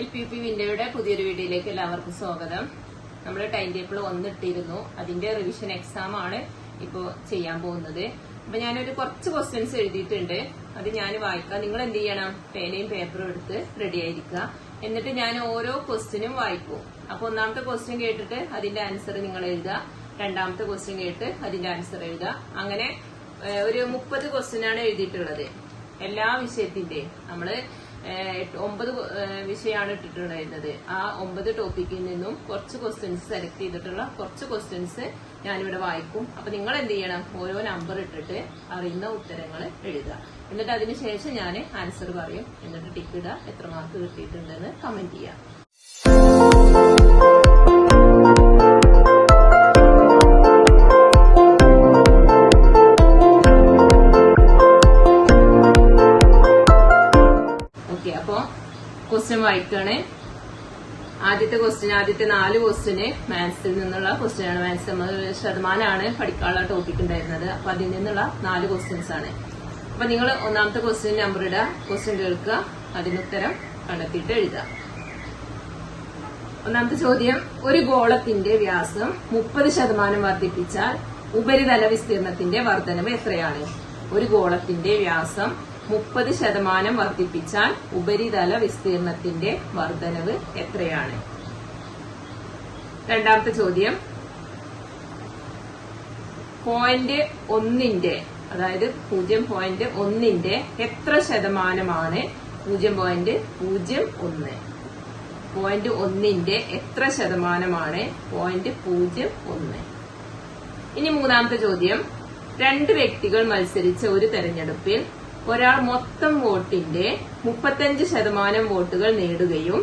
LPUP വിൻഡോയുടെ പുതിയൊരു വീഡിയോയിലേക്ക് എല്ലാവർക്കും സ്വാഗതം. നമ്മൾ ടൈം ടേബിൾ ഒന്നിട്ടിരുന്നു. അതിന്റെ റിവിഷൻ എക്സാം ആണ് ഇപ്പോൾ ചെയ്യാൻ പോകുന്നത്. അപ്പൊ ഞാനൊരു കുറച്ച് ക്വസ്റ്റ്യൻസ് എഴുതിയിട്ടുണ്ട്. അത് ഞാൻ വായിക്കാം. നിങ്ങൾ എന്ത് ചെയ്യണം? പേനയും പേപ്പറും എടുത്ത് റെഡി ആയിരിക്കുക. എന്നിട്ട് ഞാൻ ഓരോ ക്വസ്റ്റ്യനും വായിക്കും. അപ്പൊ ഒന്നാമത്തെ ക്വസ്റ്റ്യൻ കേട്ടിട്ട് അതിന്റെ ആൻസർ നിങ്ങൾ എഴുതുക. രണ്ടാമത്തെ ക്വസ്റ്റ്യൻ കേട്ട് അതിന്റെ ആൻസർ എഴുതുക. അങ്ങനെ ഒരു 30 ക്വസ്റ്റ്യനാണ് എഴുതിയിട്ടുള്ളത്. എല്ലാ വിഷയത്തിന്റെയും നമ്മള് 9 വിഷയമാണ് ഇട്ടിട്ടുണ്ടായിരുന്നത്. ആ 9 ടോപ്പിക്കിൽ നിന്നും കുറച്ച് ക്വസ്റ്റ്യൻസ് സെലക്ട് ചെയ്തിട്ടുള്ള കുറച്ച് ക്വസ്റ്റ്യൻസ് ഞാനിവിടെ വായിക്കും. അപ്പൊ നിങ്ങൾ എന്ത് ചെയ്യണം? ഓരോ നമ്പർ ഇട്ടിട്ട് അറിയുന്ന ഉത്തരങ്ങൾ എഴുതുക. എന്നിട്ട് അതിനുശേഷം ഞാൻ ആൻസർ പറയും. എന്നിട്ട് ടിക്ക് ഇടുക. എത്ര മാർക്ക് കിട്ടിയിട്ടുണ്ടെന്ന് കമന്റ് ചെയ്യാം. ക്വസ്റ്റ്യൻ വായിക്കുകയാണ്. ആദ്യത്തെ 4 ക്വസ്റ്റ്യന് മാത്സിൽ നിന്നുള്ള ക്വസ്റ്റ്യനാണ്. മാത്സ് 50% പഠിക്കാനുള്ള ടോപ്പിക് ഉണ്ടായിരുന്നത്. അപ്പൊ അതിൽ നിന്നുള്ള 4 ക്വസ്റ്റ്യൻസ് ആണ്. അപ്പൊ നിങ്ങൾ ഒന്നാമത്തെ ക്വസ്റ്റ്യൻ നമ്പർ ഇടുക, ക്വസ്റ്റ്യൻ കേൾക്കുക, അതിന് ഉത്തരം കണ്ടെത്തിയിട്ട് എഴുതുക. ഒന്നാമത്തെ ചോദ്യം: ഒരു ഗോളത്തിന്റെ വ്യാസം 30% വർദ്ധിപ്പിച്ചാൽ ഉപരിതല വിസ്തീർണത്തിന്റെ വർധനവ് എത്രയാണ്? ഒരു ഗോളത്തിന്റെ വ്യാസം 30% വർദ്ധിപ്പിച്ചാൽ ഉപരിതല വിസ്തീർണത്തിന്റെ വർധനവ് എത്രയാണ്? രണ്ടാമത്തെ ചോദ്യം: 0.1 അതായത് 0.1 എത്ര ശതമാനമാണ് 0.01? 0.1 എത്ര ശതമാനമാണ് 0.01? ഇനി മൂന്നാമത്തെ ചോദ്യം: 2 വ്യക്തികൾ മത്സരിച്ച ഒരു തെരഞ്ഞെടുപ്പിൽ ഒരാൾ മൊത്തം വോട്ടിന്റെ 35% വോട്ടുകൾ നേടുകയും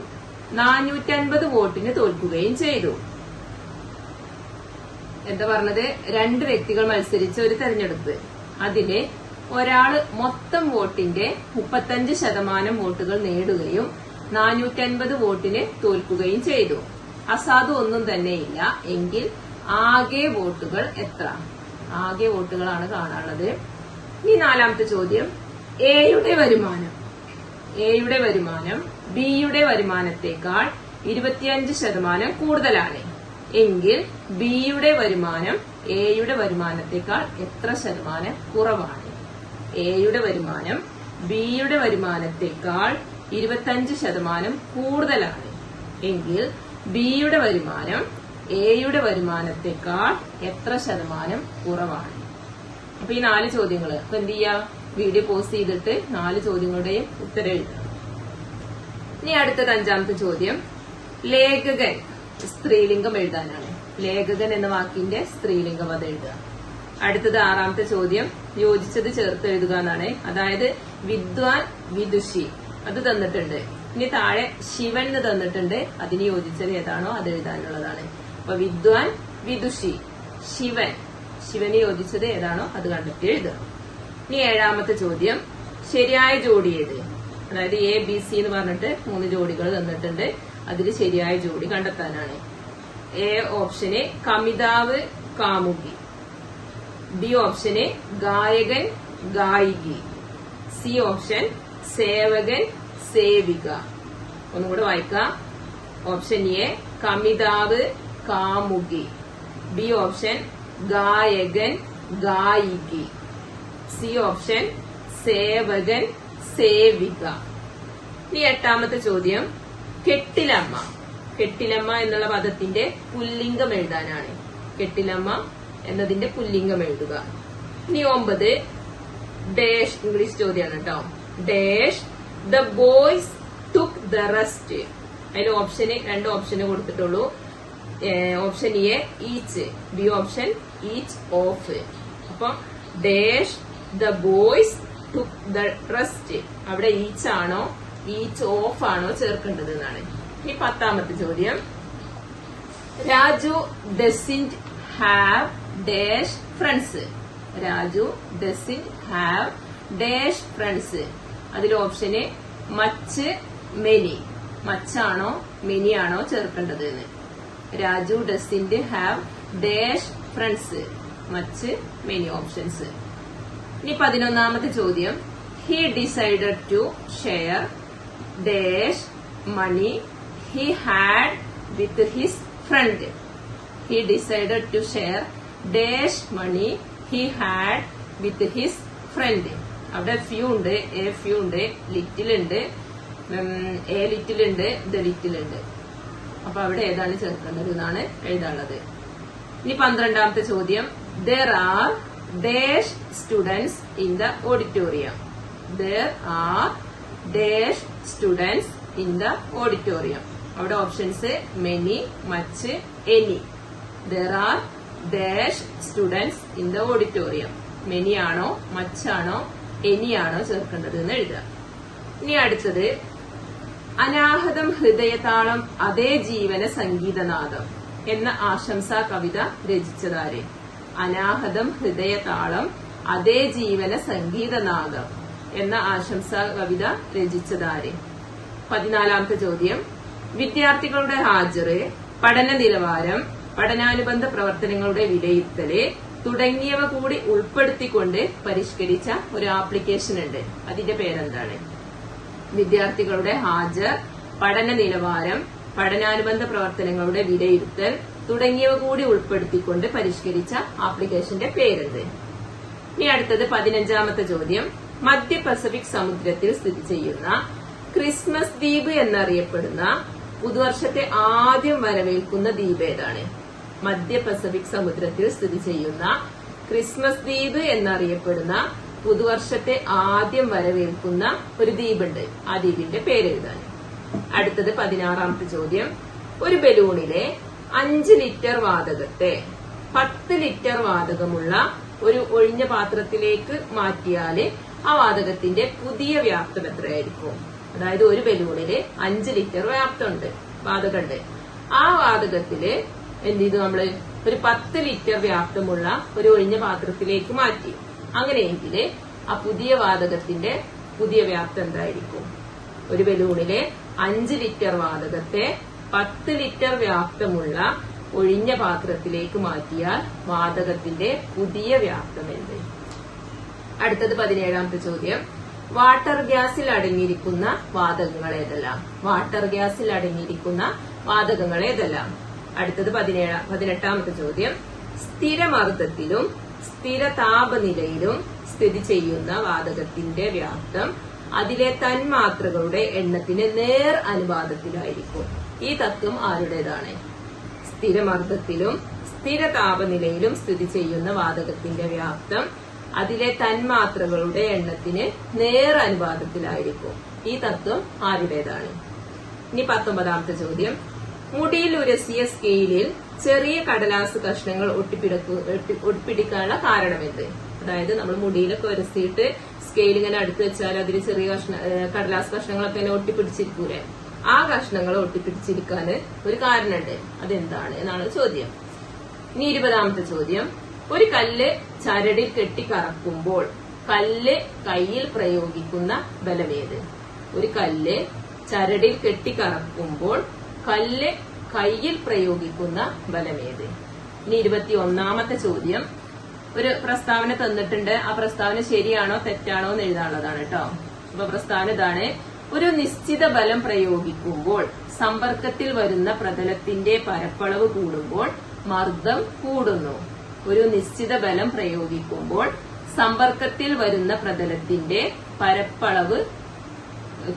450 വോട്ടിന് തോൽക്കുകയും ചെയ്തു. എന്താ പറഞ്ഞത്? 2 വ്യക്തികൾ മത്സരിച്ച ഒരു തെരഞ്ഞെടുപ്പ്. അതില് ഒരാള് മൊത്തം വോട്ടിന്റെ 35% വോട്ടുകൾ നേടുകയും 450 വോട്ടിന് തോൽക്കുകയും ചെയ്തു. അസാധു ഒന്നും തന്നെയില്ല എങ്കിൽ ആകെ വോട്ടുകൾ എത്ര? ആകെ വോട്ടുകളാണ് കാണാനുള്ളത്. ഈ നാലാമത്തെ ചോദ്യം: എയുടെ വരുമാനം ബിയുടെ വരുമാനത്തെക്കാൾ 25% കൂടുതലാണ് എങ്കിൽ ബിയുടെ വരുമാനം എയുടെ വരുമാനത്തെക്കാൾ എത്ര ശതമാനം കുറവാണ്? എയുടെ വരുമാനം ബിയുടെ വരുമാനത്തെക്കാൾ 25% കൂടുതലാണ് എങ്കിൽ ബിയുടെ വരുമാനം എയുടെ വരുമാനത്തെക്കാൾ എത്ര ശതമാനം കുറവാണ്? അപ്പൊ ഈ 4 ചോദ്യങ്ങള് അപ്പൊ എന്ത് ചെയ്യാ? വീഡിയോ പോസ്റ്റ് ചെയ്തിട്ട് 4 ചോദ്യങ്ങളുടെയും ഉത്തരം എഴുതുക. ഇനി അടുത്തത് 5ാമത്തെ ചോദ്യം: ലേഖകൻ സ്ത്രീലിംഗം എഴുതാനാണ്. ലേഖകൻ എന്ന വാക്കിന്റെ സ്ത്രീലിംഗം അത് എഴുതുക. അടുത്തത് 6ാമത്തെ ചോദ്യം: യോജിച്ചത് ചേർത്ത് എഴുതുക എന്നാണ്. അതായത് വിദ്വാൻ, വിദുഷി അത് തന്നിട്ടുണ്ട്. ഇനി താഴെ ശിവൻ എന്ന് തന്നിട്ടുണ്ട്. അതിന് യോജിച്ചത് ഏതാണോ അത് എഴുതാനുള്ളതാണ്. അപ്പൊ വിദ്വാൻ, വിദുഷി, ശിവന് യോജിച്ചത് ഏതാണോ അത് കണ്ടെത്തി എഴുതുക. ഇനി 7ാമത്തെ ചോദ്യം: ശരിയായ ജോഡി ഏത്? അതായത് എ, ബി, സി എന്ന് പറഞ്ഞിട്ട് 3 ജോഡികൾ തന്നിട്ടുണ്ട്. അതിൽ ശരിയായ ജോഡി കണ്ടെത്താനാണ്. എ ഓപ്ഷന് കമിതാവ്, കാമുകി. ബി ഓപ്ഷന് ഗായകൻ, ഗായികി. C option സേവകൻ, Sevika. ഒന്നുകൂടെ വായിക്കാം. ഓപ്ഷൻ എ കമിതാവ്, കാമുകി. ബി ഓപ്ഷൻ ഗായകൻ, ഗായികി. C option സേവകൻ, Sevika. ഇനി 8ാമത്തെ ചോദ്യം: കെട്ടിലമ്മ എന്നുള്ള പദത്തിന്റെ പുല്ലിംഗം എഴുതാനാണ്. കെട്ടിലമ്മ എന്നതിന്റെ പുല്ലിംഗം എഴുതുക. ഇനി 9 ഡാഷ് ഇംഗ്ലീഷ് ചോദ്യമാണ് കേട്ടോ. Dash the boys took the rest. അതിൽ 2 ഓപ്ഷന് കൊടുത്തിട്ടുള്ളൂ. Option A each, B option each of. അപ്പം dash the boys took the rest. അവിടെ ഈച്ച് ആണോ ഈച്ച് ഓഫ് ആണോ ചേർക്കേണ്ടത് എന്നാണ്. ഈ 10ാമത്തെ ചോദ്യം: Raju doesn't have dash friends. Raju doesn't have dash friends. അതിൽ ഓപ്ഷന് മച്ച്, മെനി. മച്ചാണോ മെനി ആണോ ചേർക്കേണ്ടത് എന്ന്. Raju doesn't have dash friends, much, many options. ഇനി 11ാമത്തെ ചോദ്യം: he decided to share dash money he had with his friend. He decided to share dash money he had with his friend. അവിടെ few ഉണ്ട്, A few ഉണ്ട്, little ഉണ്ട്, A little ഉണ്ട്, the little ഉണ്ട്. അപ്പൊ അവിടെ ഏതാണ് ചേർക്കേണ്ടത് എന്നാണ് എഴുതാനുള്ളത്. ഇനി 12ാമത്തെ ചോദ്യം. There are dash students in the auditorium. There are dash students in the auditorium. അവിടെ options many, much, any. There are dash students in the auditorium. many ആണോ, much ആണോ, any ആണോ ചേർക്കേണ്ടത് എന്ന് എഴുതുക. ഇനി അടുത്തത് അനാഹതം ഹൃദയതാളം അതേ ജീവന സംഗീതനാദം എന്ന ആശംസാ കവിത രചിച്ചതാര്? അനാഹതം ഹൃദയതാളം അതേ ജീവന സംഗീതനാദം എന്ന ആശംസാ കവിത രചിച്ചതാര്? 14ാമത്തെ ചോദ്യം. വിദ്യാർത്ഥികളുടെ ഹാജറ്, പഠന നിലവാരം, പഠനാനുബന്ധ പ്രവർത്തനങ്ങളുടെ വിലയിരുത്തല് തുടങ്ങിയവ കൂടി ഉൾപ്പെടുത്തിക്കൊണ്ട് പരിഷ്കരിച്ച ഒരു ആപ്ലിക്കേഷൻ ഉണ്ട്. അതിന്റെ പേരെന്താണ്? വിദ്യാർത്ഥികളുടെ ഹാജർ, പഠന നിലവാരം, പഠനാനുബന്ധ പ്രവർത്തനങ്ങളുടെ വിലയിരുത്തൽ തുടങ്ങിയവ കൂടി ഉൾപ്പെടുത്തിക്കൊണ്ട് പരിഷ്കരിച്ച ആപ്ലിക്കേഷന്റെ പേരെന്ത്? ഇനി അടുത്തത് 15ാമത്തെ ചോദ്യം. മധ്യ പസഫിക് സമുദ്രത്തിൽ സ്ഥിതി ചെയ്യുന്ന ക്രിസ്മസ് ദ്വീപ് എന്നറിയപ്പെടുന്ന പുതുവർഷത്തെ ആദ്യം വരവേൽക്കുന്ന ദ്വീപ് ഏതാണ്? മധ്യ പസഫിക് സമുദ്രത്തിൽ സ്ഥിതി ചെയ്യുന്ന ക്രിസ്മസ് ദ്വീപ് എന്നറിയപ്പെടുന്ന പുതുവർഷത്തെ ആദ്യം വരവേൽക്കുന്ന ഒരു ദ്വീപുണ്ട്. ആ ദ്വീപിന്റെ പേരെഴുതാൻ. അടുത്തത് 16ാമത്തെ ചോദ്യം. ഒരു ബലൂണിലെ 5 ലിറ്റർ വാതകത്തെ 10 ലിറ്റർ വാതകമുള്ള ഒരു ഒഴിഞ്ഞ പാത്രത്തിലേക്ക് മാറ്റിയാല് ആ വാതകത്തിന്റെ പുതിയ വ്യാപ്തം എത്രയായിരിക്കും? അതായത് ഒരു ബലൂണില് 5 ലിറ്റർ വ്യാപ്തമുണ്ട്, വാതകമുണ്ട്. ആ വാതകത്തില് എന്ത് ചെയ്തു? നമ്മള് ഒരു 10 ലിറ്റർ വ്യാപ്തമുള്ള ഒരു ഒഴിഞ്ഞ പാത്രത്തിലേക്ക് മാറ്റി. അങ്ങനെയെങ്കിൽ ആ പുതിയ വാതകത്തിന്റെ പുതിയ വ്യാപ്തം എന്തായിരിക്കും? ഒരു ബലൂണിലെ 5 ലിറ്റർ വാതകത്തെ 10 ലിറ്റർ വ്യാപ്തമുള്ള ഒഴിഞ്ഞ പാത്രത്തിലേക്ക് മാറ്റിയാൽ വാതകത്തിന്റെ പുതിയ വ്യാപ്തം എന്ത്? അടുത്തത് 17ാമത്തെ ചോദ്യം. വാട്ടർ ഗ്യാസിൽ അടങ്ങിയിരിക്കുന്ന വാതകങ്ങൾ ഏതെല്ലാം? വാട്ടർ ഗ്യാസിൽ അടങ്ങിയിരിക്കുന്ന വാതകങ്ങൾ ഏതെല്ലാം? അടുത്തത് 18ാമത്തെ ചോദ്യം. സ്ഥിരമർദ്ദത്തിലും സ്ഥിര താപനിലയിലും സ്ഥിതി ചെയ്യുന്ന വാതകത്തിന്റെ വ്യാപ്തം അതിലെ തന്മാത്രകളുടെ എണ്ണത്തിന് നേർ അനുപാതത്തിലായിരിക്കും. ഈ തത്വം ആരുടേതാണ്? സ്ഥിരമർദ്ദത്തിലും സ്ഥിര താപനിലയിലും സ്ഥിതി ചെയ്യുന്ന വാതകത്തിന്റെ വ്യാപ്തം അതിലെ തന്മാത്രകളുടെ എണ്ണത്തിന് നേർ അനുപാതത്തിലായിരിക്കും. ഈ തത്വം ആരുടേതാണ്? ഇനി 19ാമത്തെ ചോദ്യം. മുടിയിൽ ഉരസിയ സ്കെയിലിൽ ചെറിയ കടലാസ് കഷ്ണങ്ങൾ ഒട്ടിപ്പിടിക്കാനുള്ള കാരണമെന്ത്? അതായത് നമ്മൾ മുടിയിലൊക്കെ ഉരസിയിട്ട് സ്കെയിൽ ഇങ്ങനെ അടുത്ത് വെച്ചാൽ അതിൽ ചെറിയ കടലാസ് കഷ്ണങ്ങളൊക്കെ ഇങ്ങനെ ഒട്ടിപ്പിടിച്ചിരിക്കൂലേ? ആ കഷ്ണങ്ങൾ ഒട്ടിപ്പിടിച്ചിരിക്കാൻ ഒരു കാരണമുണ്ട്. അതെന്താണ് എന്നാണ് ചോദ്യം. ഇനി 20ാമത്തെ ചോദ്യം. ഒരു കല്ല് ചരടിൽ കെട്ടി കറക്കുമ്പോൾ കല്ല് കയ്യിൽ പ്രയോഗിക്കുന്ന ബലമേത്? ഒരു കല്ല് ചരടിൽ കെട്ടി കറക്കുമ്പോൾ കല്ല് കയ്യിൽ പ്രയോഗിക്കുന്ന ബലമേത്? ഇനി 21ാമത്തെ ചോദ്യം. ഒരു പ്രസ്താവന തന്നിട്ടുണ്ട്. ആ പ്രസ്താവന ശരിയാണോ തെറ്റാണോ എന്ന് എഴുതാനുള്ളതാണ് കേട്ടോ. അപ്പൊ പ്രസ്താവന ഇതാണ്. ഒരു നിശ്ചിത ബലം പ്രയോഗിക്കുമ്പോൾ സമ്പർക്കത്തിൽ വരുന്ന പ്രതലത്തിന്റെ പരപ്പളവ് കൂടുമ്പോൾ മർദ്ദം കൂടുന്നു. ഒരു നിശ്ചിത ബലം പ്രയോഗിക്കുമ്പോൾ സമ്പർക്കത്തിൽ വരുന്ന പ്രതലത്തിന്റെ പരപ്പളവ്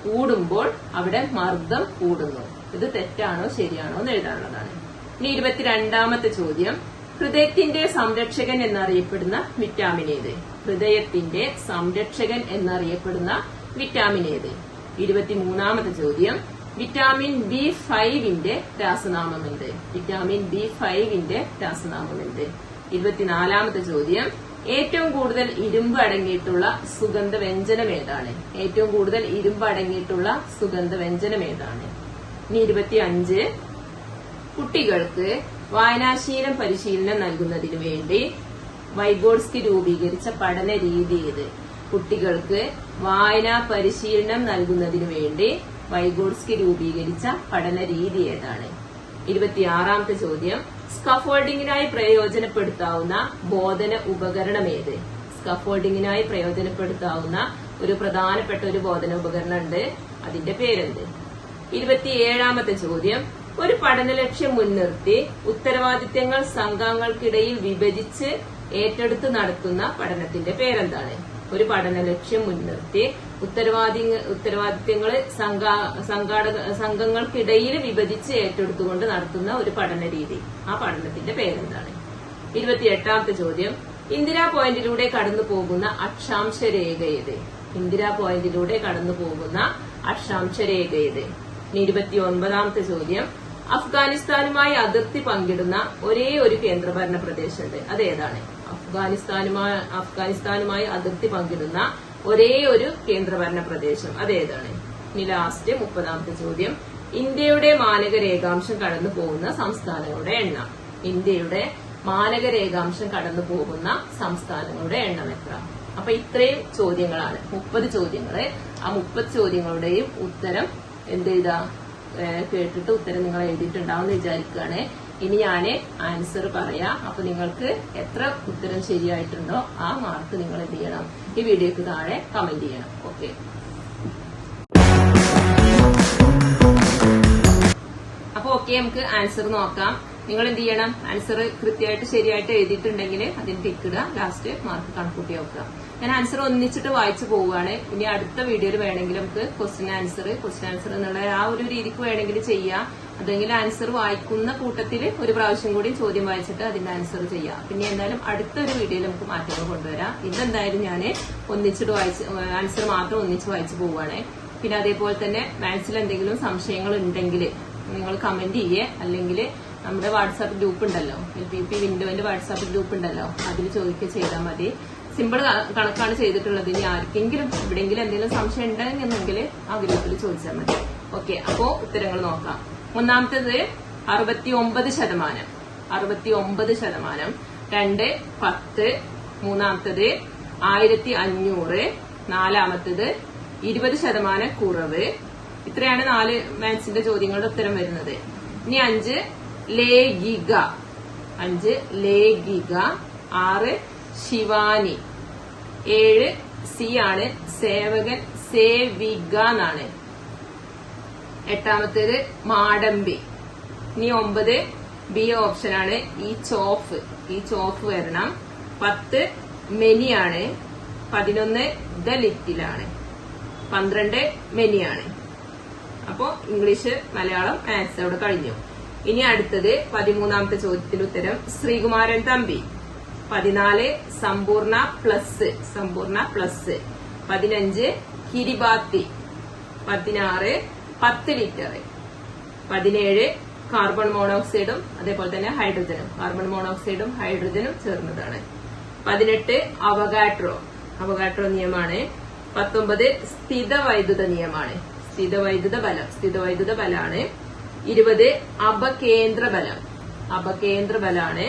കൂടുമ്പോൾ അവിടെ മർദ്ദം കൂടുന്നു. ഇത് തെറ്റാണോ ശരിയാണോ എന്ന് എഴുതാനുള്ളതാണ്. ഇനി 22ാമത്തെ ചോദ്യം. ഹൃദയത്തിന്റെ സംരക്ഷകൻ എന്നറിയപ്പെടുന്ന വിറ്റാമിൻ ഏത്? ഹൃദയത്തിന്റെ സംരക്ഷകൻ എന്നറിയപ്പെടുന്ന വിറ്റാമിൻ ഏത്? 23ാമത്തെ ചോദ്യം. വിറ്റാമിൻ B5ന്റെ രാസനാമമുണ്ട്. വിറ്റാമിൻ B5ന്റെ രാസനാമമുണ്ട്. 24ാമത്തെ ചോദ്യം. ഏറ്റവും കൂടുതൽ ഇരുമ്പ് അടങ്ങിയിട്ടുള്ള സുഗന്ധ വ്യഞ്ജനം ഏതാണ്? ഏറ്റവും കൂടുതൽ ഇരുമ്പ് അടങ്ങിയിട്ടുള്ള സുഗന്ധ വ്യഞ്ജനം ഏതാണ്? ഇനി 25. കുട്ടികൾക്ക് വായനാശീലം പരിശീലനം നൽകുന്നതിനു വേണ്ടി വൈഗോട്സ്കി രൂപീകരിച്ച പഠന രീതി ഏത്? കുട്ടികൾക്ക് വായനാ പരിശീലനം നൽകുന്നതിനു വേണ്ടി വൈഗോട്സ്കി രൂപീകരിച്ച പഠന രീതി ഏതാണ്? 26ാമത്തെ ചോദ്യം. സ്കഫോൾഡിങ്ങിനായി പ്രയോജനപ്പെടുത്താവുന്ന ബോധന ഉപകരണം ഏത്? സ്കഫോൾഡിങ്ങിനായി പ്രയോജനപ്പെടുത്താവുന്ന ഒരു പ്രധാനപ്പെട്ട ഒരു ബോധന ഉപകരണം ഉണ്ട്. അതിന്റെ പേരെന്ത്? 27ാമത്തെ ചോദ്യം, ഒരു പഠന ലക്ഷ്യം മുൻനിർത്തി ഉത്തരവാദിത്തങ്ങൾ സംഘങ്ങൾക്കിടയിൽ വിഭജിച്ച് ഏറ്റെടുത്ത് നടത്തുന്ന പഠനത്തിന്റെ പേരെന്താണ്? ഒരു പഠന ലക്ഷ്യം മുൻനിർത്തി ഉത്തരവാദിത്തങ്ങള് സംഘങ്ങൾക്കിടയിൽ വിഭജിച്ച് ഏറ്റെടുത്തുകൊണ്ട് നടത്തുന്ന ഒരു പഠന രീതി, ആ പഠനത്തിന്റെ പേരെന്താണ്? 28ാമത്തെ ചോദ്യം, ഇന്ദിരാ പോയിന്റിലൂടെ കടന്നു പോകുന്ന അക്ഷാംശ രേഖ ഏത്? ഇന്ദിരാ പോയിന്റിലൂടെ കടന്നു പോകുന്ന അക്ഷാംശ രേഖ ഏത്? 29ാമത്തെ ചോദ്യം, അഫ്ഗാനിസ്ഥാനുമായി അതിർത്തി പങ്കിടുന്ന ഒരേ ഒരു കേന്ദ്രഭരണ പ്രദേശമുണ്ട്, അതേതാണ്? അഫ്ഗാനിസ്ഥാനുമായി അതിർത്തി പങ്കിടുന്ന ഒരേ ഒരു കേന്ദ്രഭരണ പ്രദേശം അതേതാണ്? ഇനി ലാസ്റ്റ് 30ാമത്തെ ചോദ്യം, ഇന്ത്യയുടെ മാനക രേഖാംശം കടന്നു പോകുന്ന സംസ്ഥാനങ്ങളുടെ എണ്ണം. ഇന്ത്യയുടെ മാനക രേഖാംശം കടന്നു പോകുന്ന സംസ്ഥാനങ്ങളുടെ എണ്ണം എത്ര? അപ്പൊ ഇത്രയും ചോദ്യങ്ങളാണ്, 30 ചോദ്യങ്ങള്. ആ 30 ചോദ്യങ്ങളുടെയും ഉത്തരം എന്ത് ചെയ്താ കേട്ടിട്ട് ഉത്തരം നിങ്ങൾ എഴുതിയിട്ടുണ്ടാവും എന്ന് വിചാരിക്കുകയാണ്. ഇനി ഞാന് ആൻസർ പറയാം. അപ്പൊ നിങ്ങൾക്ക് എത്ര ഉത്തരം ശരിയായിട്ടുണ്ടോ ആ മാർക്ക് നിങ്ങൾ എന്ത് ചെയ്യണം, ഈ വീഡിയോക്ക് താഴെ കമന്റ് ചെയ്യണം. ഓക്കെ, അപ്പൊ നമുക്ക് ആൻസർ നോക്കാം. നിങ്ങൾ എന്ത് ചെയ്യണം, ആൻസർ കൃത്യമായിട്ട് ശരിയായിട്ട് എഴുതിയിട്ടുണ്ടെങ്കിൽ അതിന് ടിക്കിടുക, ലാസ്റ്റ് മാർക്ക് കണക്കൂട്ടി വെക്കുക. ഞാൻ ആൻസർ ഒന്നിച്ചിട്ട് വായിച്ചു പോവുകയാണ്. ഇനി അടുത്ത വീഡിയോയിൽ വേണമെങ്കിൽ നമുക്ക് ക്വസ്റ്റ്യൻ ആൻസർ എന്നുള്ള ആ ഒരു രീതിക്ക് വേണമെങ്കിൽ ചെയ്യാം. അതെങ്കിൽ ആൻസർ വായിക്കുന്ന കൂട്ടത്തിൽ ഒരു പ്രാവശ്യം കൂടി ചോദ്യം വായിച്ചിട്ട് അതിന്റെ ആൻസർ ചെയ്യാം. പിന്നെ എന്തായാലും അടുത്തൊരു വീഡിയോയിൽ നമുക്ക് മാറ്റങ്ങൾ കൊണ്ടുവരാം. ഇതെന്തായാലും ഞാൻ ഒന്നിച്ചിട്ട് ആൻസർ മാത്രം ഒന്നിച്ച് വായിച്ചു പോവുകയാണ്. പിന്നെ അതേപോലെ തന്നെ മാത്സിൽ എന്തെങ്കിലും സംശയങ്ങൾ ഉണ്ടെങ്കിൽ നിങ്ങൾ കമന്റ് ചെയ്യേ, അല്ലെങ്കിൽ നമ്മുടെ വാട്സാപ്പ് ഗ്രൂപ്പ് ഉണ്ടല്ലോ, LPP വിൻഡോന്റെ വാട്സാപ്പ് ഗ്രൂപ്പ് ഉണ്ടല്ലോ, അതിൽ ചോദിക്കുക ചെയ്താൽ മതി. സിമ്പിൾ കണക്കാണ് ചെയ്തിട്ടുള്ളത്. ഇനി ആർക്കെങ്കിലും എവിടെയെങ്കിലും എന്തെങ്കിലും സംശയം ഉണ്ടെങ്കിൽ ആ ഗ്രൂപ്പിൽ ചോദിച്ചാൽ മതി. ഓക്കെ, അപ്പോ ഉത്തരങ്ങൾ നോക്കാം. ഒന്നാമത്തേത് 69%, 69%. 2, 10. മൂന്നാമത്തേത് 1500. നാലാമത്തേത് 20% കുറവ്. ഇത്രയാണ് 4 മാത്സിന്റെ ചോദ്യങ്ങളുടെ ഉത്തരം വരുന്നത്. ഇനി 5 ലേഖിക. 6 ശിവാനി. 7 സി ആണ്, സേവകൻ സേവിക എന്നാണ്. 8ാമത്തേത് മാടമ്പി. ഇനി 9 ബി ഓപ്ഷനാണ്, ഈ ചോഫ് വരണം. 10 മെനിയാണ്. 11 ദ ലിറ്റിലാണ്. 12 മെനിയാണ്. അപ്പോ ഇംഗ്ലീഷ്, മലയാളം, മാത്സ് അവിടെ കഴിഞ്ഞു. ഇനി അടുത്തത് 13ാമത്തെ ചോദ്യത്തിന്റെ ഉത്തരം ശ്രീകുമാരൻ തമ്പി. 14 സമ്പൂർണ്ണ പ്ലസ്. 15 കിരിബാത്തി. 16 10 ലിറ്റർ. 17 കാർബൺ മോണോക്സൈഡും അതേപോലെ തന്നെ ഹൈഡ്രജനും. കാർബൺ മോണോക്സൈഡും ഹൈഡ്രജനും ചേർന്നതാണ്. 18 അവഗാഡ്രോ നിയമമാണ്. 19 സ്ഥിതവൈദ്യുത നിയമമാണ്. സ്ഥിതവൈദ്യുത ബലാണ്. 20 അപകേന്ദ്ര ബലാണ്.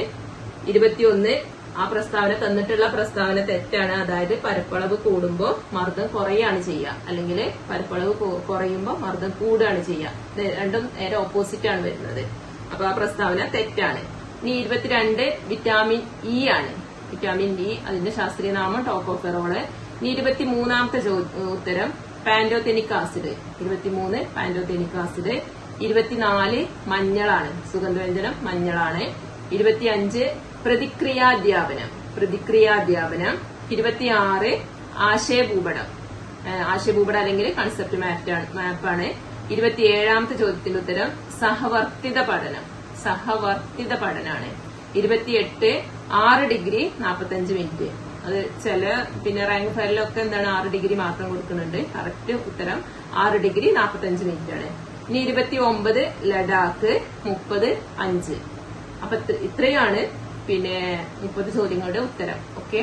21 ആ പ്രസ്താവന തന്നിട്ടുള്ള പ്രസ്താവന തെറ്റാണ്. അതായത് പരപ്പളവ് കൂടുമ്പോൾ മർദ്ദം കുറയാണ് ചെയ്യുക, അല്ലെങ്കിൽ പരപ്പളവ് കുറയുമ്പോൾ മർദ്ദം കൂടുകയാണ് ചെയ്യുക. രണ്ടും നേരെ ഓപ്പോസിറ്റ് ആണ് വരുന്നത്. അപ്പൊ ആ പ്രസ്താവന തെറ്റാണ്. ഇനി 22 വിറ്റാമിൻ ഇ ആണ്. വിറ്റാമിൻ ഇ, അതിന്റെ ശാസ്ത്രീയ നാമം ടോക്കോഫെറോള്. ഇനി 23ാമത്തെ ഉത്തരം പാൻറ്റോതെനിക് ആസിഡ്. 23 pantothenic acid. 24 മഞ്ഞളാണ്, സുഗന്ധവ്യഞ്ജനം മഞ്ഞളാണ്. 25 പ്രതിക്രിയാധ്യാപനം. 26 ആശയഭൂപടം അല്ലെങ്കിൽ കൺസെപ്റ്റ് മാപ്പാണ്. 27ാമത്തെ ചോദ്യത്തിന്റെ ഉത്തരം സഹവർത്തിത പഠനാണ്. 28 6 ഡിഗ്രി 45 മിനിറ്റ്. അത് ചില റാങ്ക് ഫയലിലൊക്കെ എന്താണ് 6 ഡിഗ്രി മാത്രം കൊടുക്കുന്നുണ്ട്. കറക്റ്റ് ഉത്തരം 6 ഡിഗ്രി 45 മിനിറ്റ് ആണ്. ഇനി 29 ലഡാക്ക്. 30 5. അപ്പൊ ഇത്രയാണ് 30 ചോദ്യങ്ങളുടെ ഉത്തരം. ഓക്കെ.